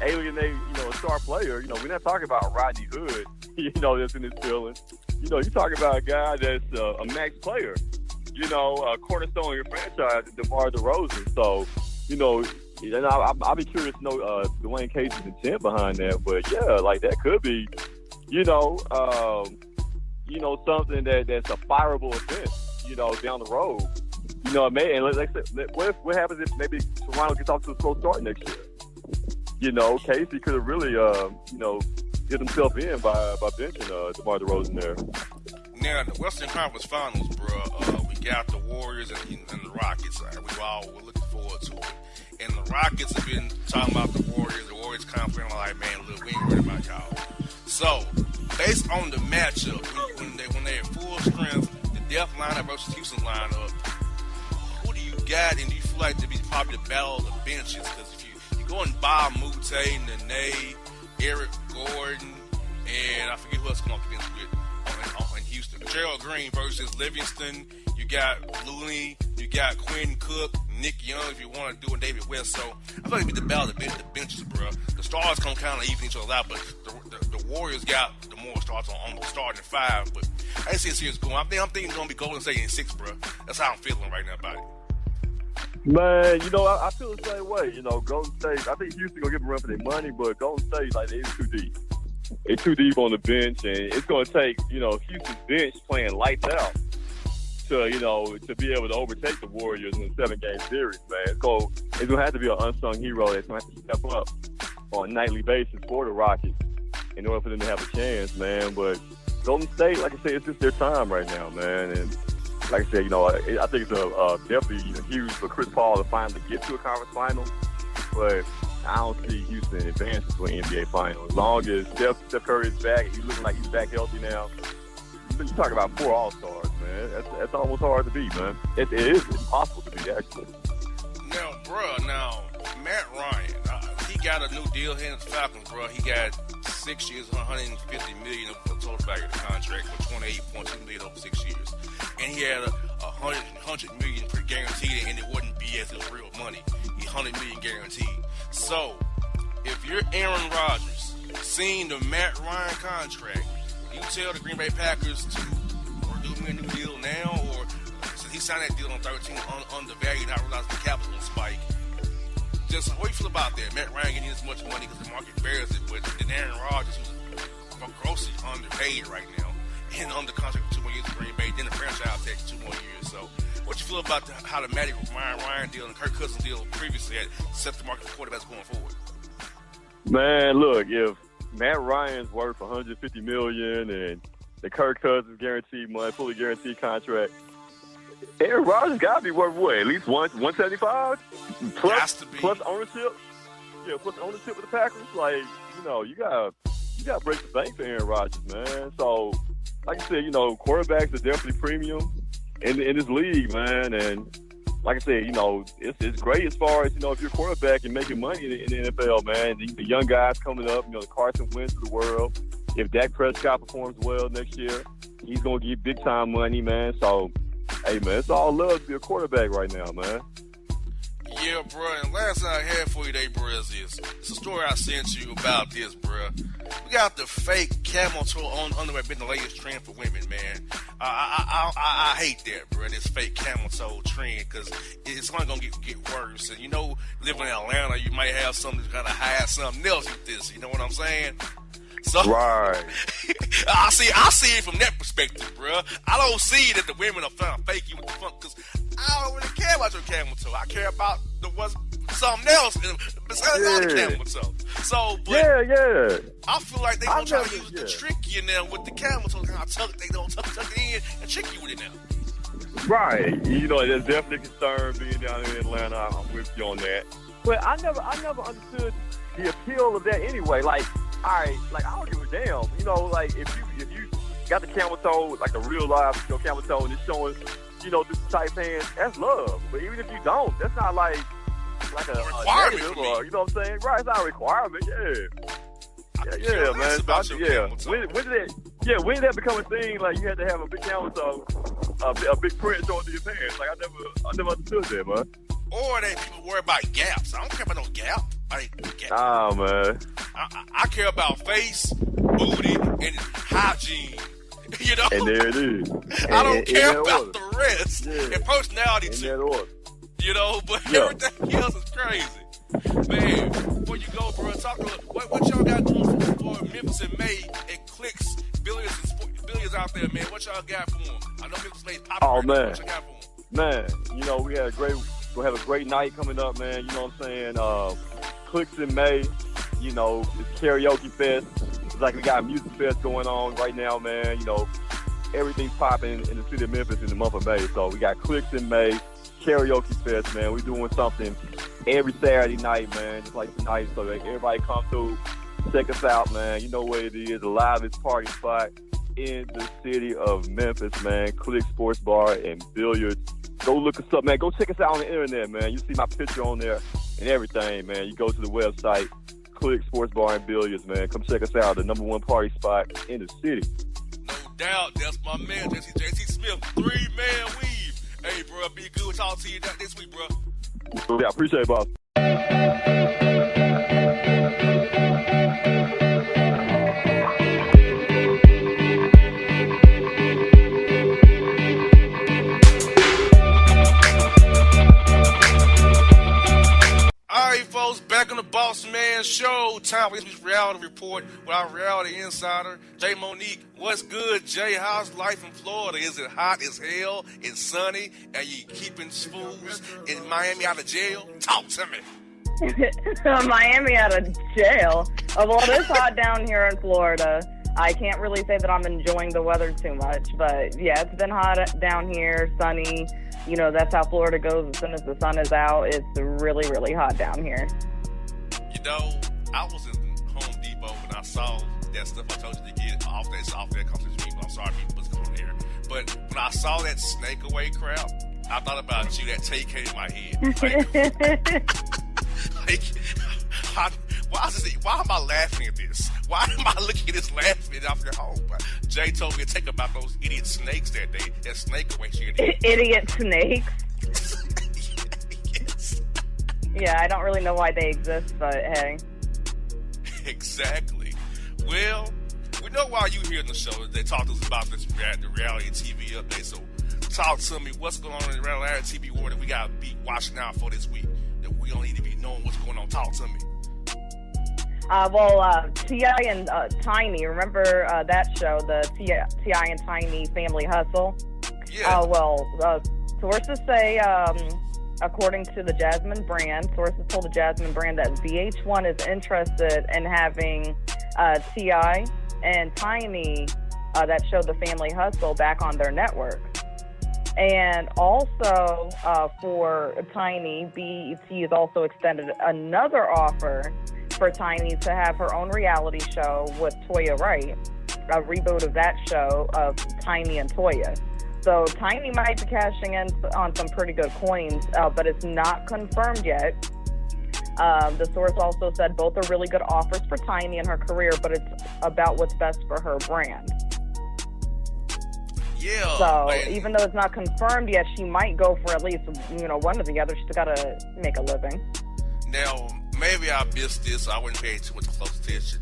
alienate, a star player. We're not talking about Rodney Hood, that's in his feelings. You're talking about a guy that's a max player, a cornerstone of your franchise, DeMar DeRozan. So, and I'll be curious to know Dwayne Casey's intent behind that. But, yeah, like that could be, something that's a fireable offense, down the road. And what happens if maybe Toronto gets off to a slow start next year? Casey could have really, get himself in by benching DeMar DeRozan there. Now, the Western Conference Finals, bro, we got the Warriors and the Rockets. We're looking forward to it. And the Rockets have been talking about the Warriors. The Warriors confident, like, man, look, we ain't worried about y'all. So, based on the matchup, when they're at full strength, the depth lineup versus Houston lineup, who do you got, and do you feel like to be probably the battle of the benches? Because if you go and buy Mute, Nene, Eric Gordon, and I forget who else come off the bench with in Houston. Gerald Green versus Livingston. You got Looney. You got Quinn Cook, Nick Young, if you want to do it, David West. So I thought it'd be the battle of the benches, bro. The stars come kind of even each other out, but the Warriors got the more stars on the starting five. But I didn't see a series going. I'm thinking it's going to be Golden State in 6, bro. That's how I'm feeling right now about it. Man, I feel the same way. Golden State, I think Houston going to give them a run for their money, but Golden State, like, they're too deep. They're too deep on the bench, and it's going to take, Houston's bench playing lights out to be able to overtake the Warriors in a 7-game series, man. It's going to have to be an unsung hero that's going to have to step up on a nightly basis for the Rockets in order for them to have a chance, man. But Golden State, like I said, it's just their time right now, man. And like I said, I think it's definitely huge for Chris Paul to finally get to a conference final. But I don't see Houston advancing to an NBA final. As long as Steph Curry is back, he's looking like he's back healthy now. You talk about 4 All-Stars, man. That's almost hard to beat, man. It is impossible to beat, actually. Now, Matt Ryan, he got a new deal here in the Falcons, bro. He got 6 years, $150 million of total value of the contract with $28.2 million over 6 years. And he had $100 million per guaranteed, and it wasn't BS, it was real money. He $100 million guaranteed. So, if you're Aaron Rodgers, seeing the Matt Ryan contract, you tell the Green Bay Packers to do me a new deal now, or since he signed that deal on 13 undervalued, not realizing the cap was going to spike. Just what do you feel about that? Matt Ryan getting this much money because the market bears it, but then Aaron Rodgers, who's grossly underpaid right now, and under contract for 2 more years with Green Bay, then the franchise takes 2 more years. So, what you feel about how the Matty Ryan deal and Kirk Cousins deal previously had set the market for quarterbacks going forward? Man, look, if Matt Ryan's worth $150 million and the Kirk Cousins guaranteed money, fully guaranteed contract, Aaron Rodgers got to be worth what? At least $175 plus ownership. Yeah, plus ownership with the Packers. Like, you gotta break the bank for Aaron Rodgers, man. So, like I said, quarterbacks are definitely premium in this league, man. And like I said, it's great as far as, if you're a quarterback and making money in the NFL, man. The young guys coming up, the Carson Wentz of the world. If Dak Prescott performs well next year, he's going to get big-time money, man. So, hey, man, it's all love to be a quarterback right now, man. Yeah, bro, and last thing I had for you today, bro, is it's a story I sent you about this, bro. We got the fake camel toe on underwear been the latest trend for women, man. I hate that, bro, this fake camel toe trend, because it's only going to get worse. And, living in Atlanta, you might have something to kind of hide something else with this. You know what I'm saying? So, right. I see it from that perspective, bro. I don't see that the women are trying to fake you with the funk, because I don't really care about your camel toe. I care about something else besides the camel toe. So, but yeah. I feel like they gonna try to use the trick you now with the camel toe. They don't tuck it in and trick you with it now. Right. There's definitely concern being down in Atlanta. I'm with you on that. But I never understood the appeal of that anyway. Like, all right, like, I don't give a damn. Like, if you got the camel toe, like the real life camel toe, and it's showing, through the tight pants, that's love. But even if you don't, that's not like a requirement negative, or, you know what I'm saying? Right, it's not a requirement, Yeah, man. When did that become a thing? Like, you had to have a big camel toe, a big print showing through your pants. Like, I never understood that, man. Or that people worry about gaps. I don't care about no gap. Man. I care about face, booty, and hygiene. You know? And there it is. I don't care about the rest. And personality, too. You know, but everything else is crazy. Man, before you go, bro, talk to what y'all got doing for Memphis in May and Clicks, billions out there, man. What y'all got for them? I know Memphis May popular. Oh, man. What y'all got for them? Man, you know, we'll have a great night coming up, man. You know what I'm saying? Clicks in May, you know, it's karaoke fest. It's like we got a music fest going on right now, man. You know, everything's popping in the city of Memphis in the month of May. So we got Clicks in May, karaoke fest, man. We're doing something every Saturday night, man, just like tonight. So like, everybody come through, check us out, man. You know what it is, the livest party spot in the city of Memphis, man. Click Sports Bar and Billiards. Go look us up, man. Go check us out on the internet, man. You see my picture on there and everything, man. You go to the website, Click Sports Bar and Billiards, man. Come check us out, the #1 party spot in the city. No doubt. That's my man, JC Smith, 3-man weave. Hey, bro, be good. Talk to you this week, bro. Yeah, I appreciate it, boss. Back on the Bossman show, time for this week's reality report with our reality insider, Jay Monique. What's good, Jay? How's life in Florida? Is it hot as hell? It's sunny? Are you keeping fools in Miami out of jail? Talk to me. Miami out of jail? Well, it is hot down here in Florida. I can't really say that I'm enjoying the weather too much, but yeah, it's been hot down here, sunny. You know, that's how Florida goes. As soon as the sun is out, it's really, really hot down here. You know, I was in Home Depot when I saw that stuff I told you to get off that company's people. I'm sorry people was going there. But when I saw that snake away crap, I thought about you. That take came in my head. Why am I laughing at this? Why am I looking at this laughing off your home? Jay told me to take about those idiot snakes that day. That snake away shit. Idiot snakes? Yes. Yeah, I don't really know why they exist, but hey. Exactly. Well, we know why you here in the show. They talk to us about this reality TV update. So talk to me. What's going on in the reality TV world that we got to be watching out for this week? That we don't need to be knowing what's going on. Talk to me. T.I. and Tiny, remember that show, the T.I. and Tiny Family Hustle? Yeah. Sources say, according to the Jasmine brand, sources told the Jasmine brand that VH1 is interested in having T.I. and Tiny, that show, The Family Hustle, back on their network. And also, for Tiny, BET has also extended another offer for Tiny to have her own reality show with Toya Wright, a reboot of that show of Tiny and Toya. So Tiny might be cashing in on some pretty good coins, but it's not confirmed yet. The source also said both are really good offers for Tiny and her career, but it's about what's best for her brand. Yeah. So man. Even though it's not confirmed yet, she might go for at least, one or the other. She's got to make a living. Now, maybe I missed this. I wouldn't pay too much close attention.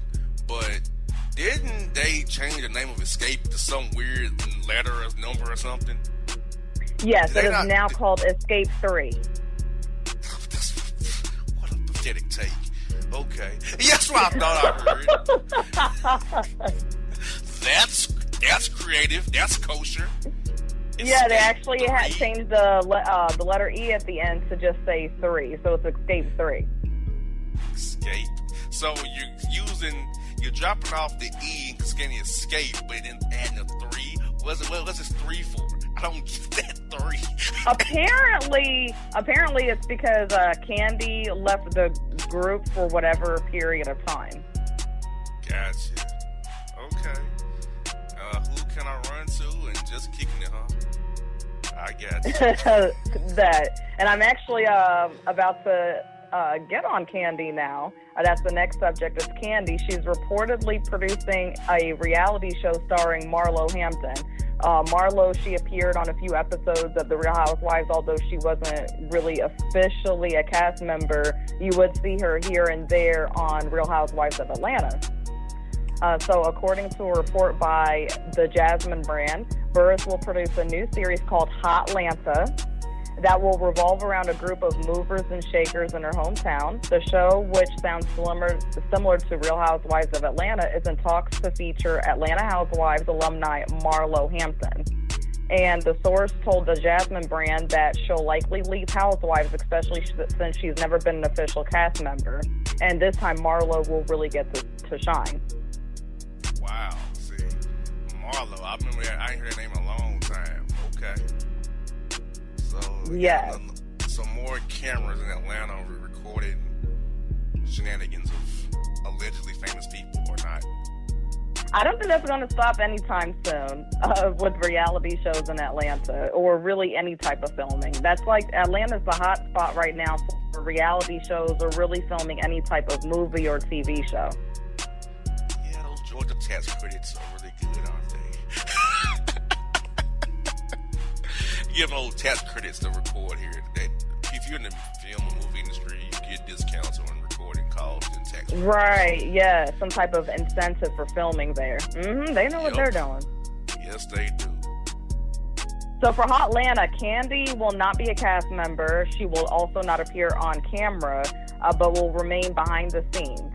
But didn't they change the name of Escape to some weird letter or number or something? Yes, it is now called Escape 3. What a pathetic take. Okay. Yes, what I thought I heard. That's creative. That's kosher. Yeah, they actually had changed the letter E at the end to just say 3, so it's Escape 3. Escape. So you're dropping off the E and scanning Escape, but then adding a 3. What's this 3 for? I don't get that 3. Apparently it's because Candy left the group for whatever period of time. Gotcha. Okay. Who can I run to and just kicking it, huh? I got you. That. And I'm actually about to get on Candy now. That's the next subject. It's Candy. She's reportedly producing a reality show starring Marlo Hampton, Marlo, she appeared on a few episodes of The Real Housewives, although she wasn't really officially a cast member. You would see her here and there on Real Housewives of Atlanta. So according to a report by the Jasmine brand, Burris will produce a new series called Hotlanta that will revolve around a group of movers and shakers in her hometown. The show, which sounds similar to Real Housewives of Atlanta, is in talks to feature Atlanta Housewives alumni Marlo Hampton. And the source told the Jasmine brand that she'll likely leave Housewives, especially since she's never been an official cast member. And this time Marlo will really get to shine. Wow. See, Marlo, I ain't heard that name in a long time. Okay. So, yeah. Some more cameras in Atlanta recording shenanigans of allegedly famous people or not. I don't think that's going to stop anytime soon with reality shows in Atlanta or really any type of filming. That's like Atlanta's the hot spot right now for reality shows or really filming any type of movie or TV show. Yeah, those Georgia tax credits are really good, aren't they? Give them old tax credits to record here today. If you're in the film or movie industry, you get discounts on recording costs and tax credits. Right, yeah, some type of incentive for filming there. They know what they're doing. Yes, they do. So for Hotlanta, Candy will not be a cast member. She will also not appear on camera, but will remain behind the scenes.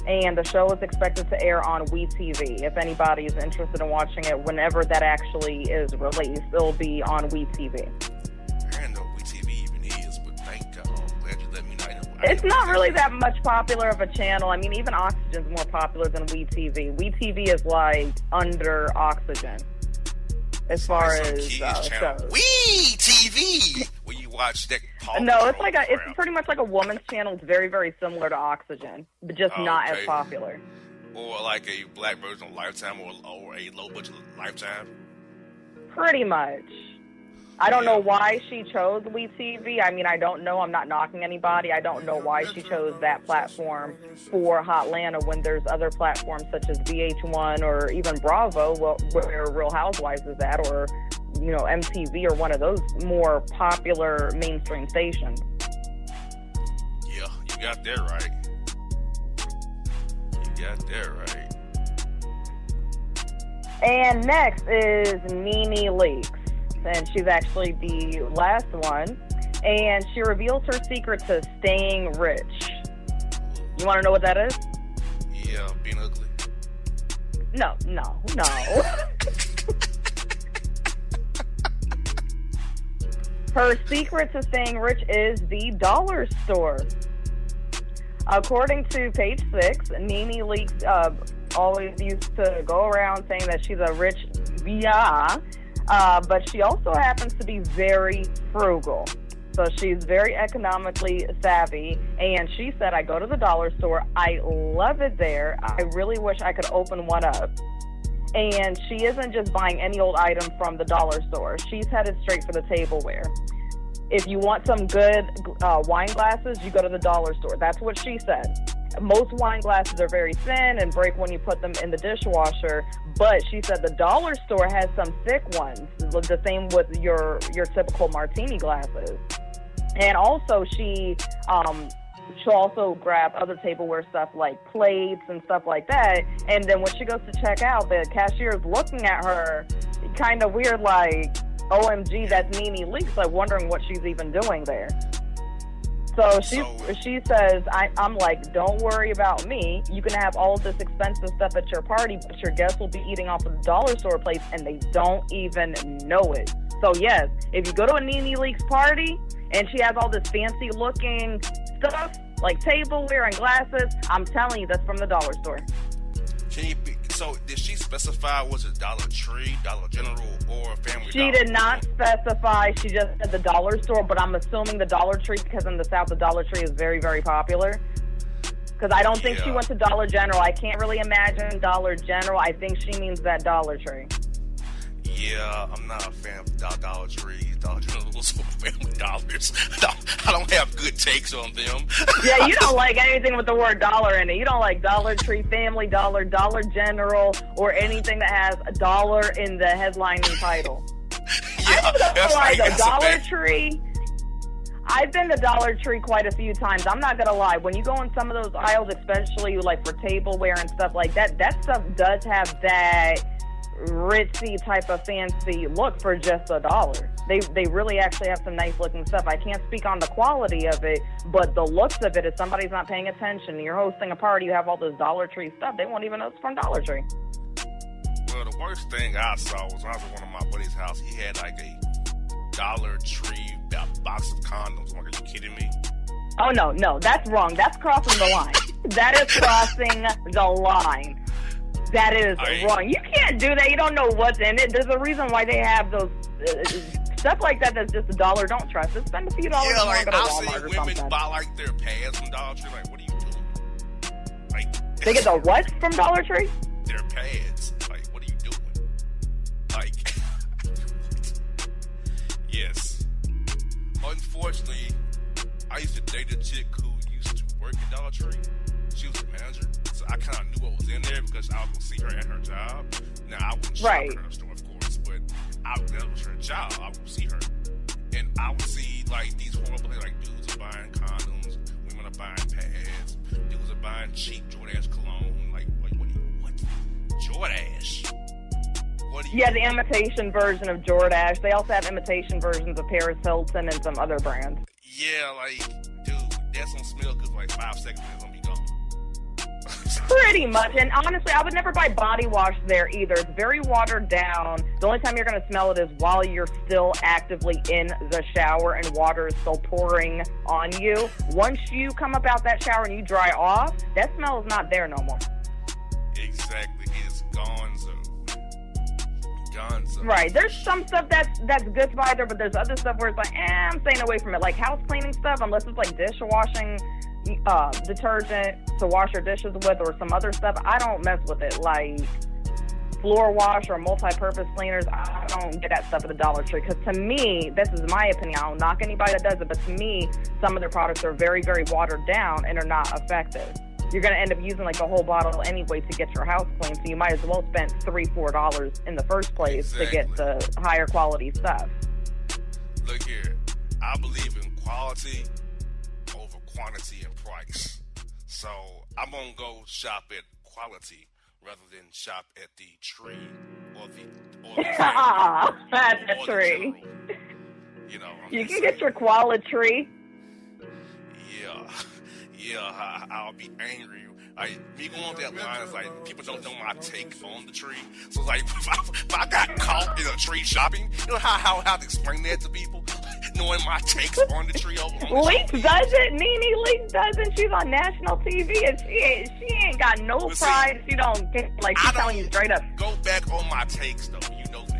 And the show is expected to air on WeTV. If anybody is interested in watching it, whenever that actually is released, it'll be on WeTV. I don't know what WeTV even is, but thank God. I'm glad you let me know. It's not really that much popular of a channel. I mean, even Oxygen's more popular than WeTV. WeTV is like under Oxygen as far as shows. WeTV! Where you watch that No, it's pretty much like a woman's channel. It's very, very similar to Oxygen, but just not as popular. Or like a black version of Lifetime or a low-budget Lifetime? Pretty much. I don't know why she chose WeTV. I mean, I don't know. I'm not knocking anybody. I don't know why she chose that platform for Hotlanta when there's other platforms such as VH1 or even Bravo, where Real Housewives is at, or MTV or one of those more popular mainstream stations. Yeah, you got that right. And next is Nene Leakes. And she's actually the last one. And she reveals her secret to staying rich. You want to know what that is? Yeah, being ugly. No. Her secret to staying rich is the dollar store. According to Page 6, Nene Leakes always used to go around saying that she's a rich bia. But she also happens to be very frugal. So she's very economically savvy. And she said, I go to the dollar store. I love it there. I really wish I could open one up. And she isn't just buying any old item from the dollar store. She's headed straight for the tableware. If you want some good wine glasses, you go to the dollar store. That's what she said. Most wine glasses are very thin and break when you put them in the dishwasher, but she said the dollar store has some thick ones, the same with your typical martini glasses. And also she'll also grab other tableware stuff like plates and stuff like that, and then when she goes to check out, the cashier is looking at her kind of weird, like, OMG, that's Nene Leakes, like wondering what she's even doing there. So she says, I'm like, don't worry about me. You can have all of this expensive stuff at your party, but your guests will be eating off of the dollar store plates, and they don't even know it. So yes, if you go to a Nene Leakes party and she has all this fancy looking stuff like tableware and glasses, I'm telling you, that's from the dollar store. So did she specify, was it Dollar Tree, Dollar General, or Family Dollar? She did not specify. She just said the dollar store, but I'm assuming the Dollar Tree because in the South the Dollar Tree is very, very popular. Because I don't think she went to Dollar General. I can't really imagine Dollar General. I think she means that Dollar Tree. Yeah, I'm not a fan of Dollar Tree. Dollar Generals for Family Dollars. I don't have good takes on them. Yeah, you don't like anything with the word dollar in it. You don't like Dollar Tree, Family Dollar, Dollar General, or anything that has a dollar in the headlining title. Yeah, I'm like a Dollar Tree. I've been to Dollar Tree quite a few times. I'm not gonna lie. When you go in some of those aisles, especially like for tableware and stuff like that, that stuff does have that ritzy type of fancy look for just $1. They really actually have some nice looking stuff. I can't speak on the quality of it, but the looks of it, if somebody's not paying attention, you're hosting a party, you have all this Dollar Tree stuff, they won't even know it's from Dollar Tree. Well, the worst thing I saw was when I was at one of my buddy's house. He had like a Dollar Tree box of condoms. I'm like, are you kidding me? Oh, no, that's wrong. That's crossing the line. That is crossing the line. That is wrong. You can't do that. You don't know what's in it. There's a reason why they have those stuff like that that's just $1. Don't trust it. Spend a few dollars yeah, more like, and go to I've Walmart seen or women something. buy like their pads from Dollar Tree. Like, what are you doing? Like, they get the what from Dollar Tree? Their pads. Like, what are you doing? Like, yes. Unfortunately, I used to date a chick who used to work at Dollar Tree. She was a manager, so I kind of knew what was in there because I was going to see her at her job. Now, I wouldn't shop at her store, of course, but that was her job. I would see her. And I would see, like, these horrible things, like, dudes are buying condoms, women are buying pads, dudes are buying cheap Jordache cologne. Like what? Jordache? What do you the imitation version of Jordache. They also have imitation versions of Paris Hilton and some other brands. Yeah, like, dude, that's gonna smell good for like 5 seconds and it's gonna be gone. Pretty much. And honestly, I would never buy body wash there either. It's very watered down. The only time you're going to smell it is while you're still actively in the shower and water is still pouring on you. Once you come up out that shower and you dry off, that smell is not there no more. Exactly. It's gonzo. Right. There's some stuff that's good to buy there, but there's other stuff where it's like, I'm staying away from it. Like house cleaning stuff, unless it's like dishwashing detergent to wash your dishes with or some other stuff, I don't mess with it. Like floor wash or multi-purpose cleaners, I don't get that stuff at the Dollar Tree because to me, this is my opinion, I don't knock anybody that does it, but to me, some of their products are very, very watered down and are not effective. You're going to end up using like a whole bottle anyway to get your house clean, so you might as well spend $3-4 in the first place to get the higher quality stuff. Look here, I believe in quality over quantity and price. So I'm going to go shop at quality rather than shop at the tree or the at the tree. You know, you can get your quality. Yeah, I'll be angry. Like, me going that line is like, people don't know my take on the tree. So it's like, if I got caught in a tree shopping, you know how I have to explain that to people? Knowing my takes on the tree. Leaks doesn't. Nene Leaks doesn't. She's on national TV and she ain't got no pride. She don't get, like, she's telling you straight up. Go back on my takes, though. You know that.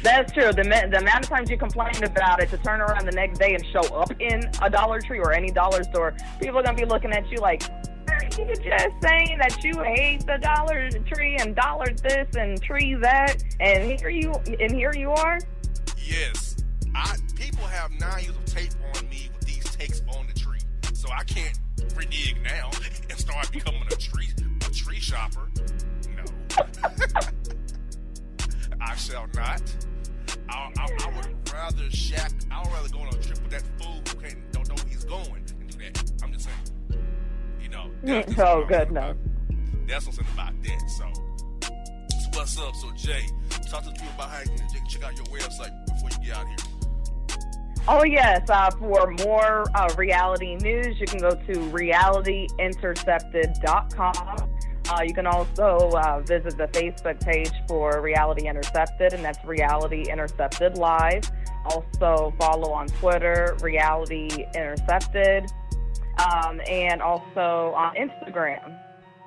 That's true. The amount of times you complained about it to turn around the next day and show up in a Dollar Tree or any dollar store, people are going to be looking at you like, are you just saying that you hate the Dollar Tree and dollar this and tree that, and here you are? Yes. People have 9 years of tape on me with these takes on the tree. So I can't renege now and start becoming a tree shopper. No. I shall not. I would rather go on a trip with that fool who don't know where he's going and do that. I'm just saying. You know. Oh, good, no. That's something about that. So what's up? So Jay, talk to the people about how you can check out your website before you get out here. Oh, yes. For more reality news, you can go to realityintercepted.com. You can also visit the Facebook page for Reality Intercepted, and that's Reality Intercepted Live. Also follow on Twitter, Reality Intercepted, and also on Instagram,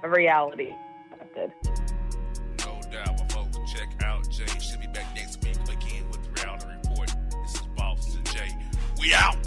Reality Intercepted. No doubt. Well, folks, check out Jay. She'll be back next week again with the Reality Report. This is Boss and Jay. We out.